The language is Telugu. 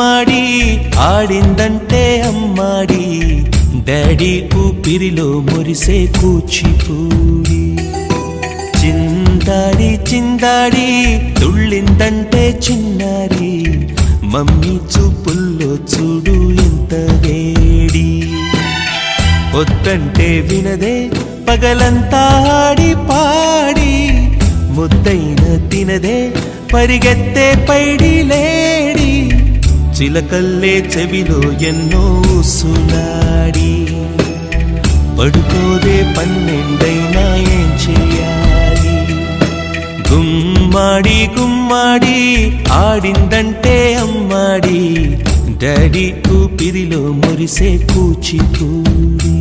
గుమ్మాడి ఆడిందంటే అమ్మాడి డాడీ ఊపిరిలో మురిసే కూచిపూడి చిందాడి చిందాడి తుళ్ళిందంటే చిన్నారి మమ్మీ చూపుల్లో చూడు ఎంత వేడి వద్దంటే వినదే పగలంతా ఆడి పాడి ముద్దైన తినదే పరిగెత్తే పైడి లేడి చిలకల్లే చెవిలో ఎన్నో సునాడి పడుకోదే పన్నెండైనా ఏం చెయ్యాలి గుమ్మాడి గుమ్మాడి ఆడిందంటే అమ్మాడి డాడీ ఊపిరిలో మురిసే కూచిపూడి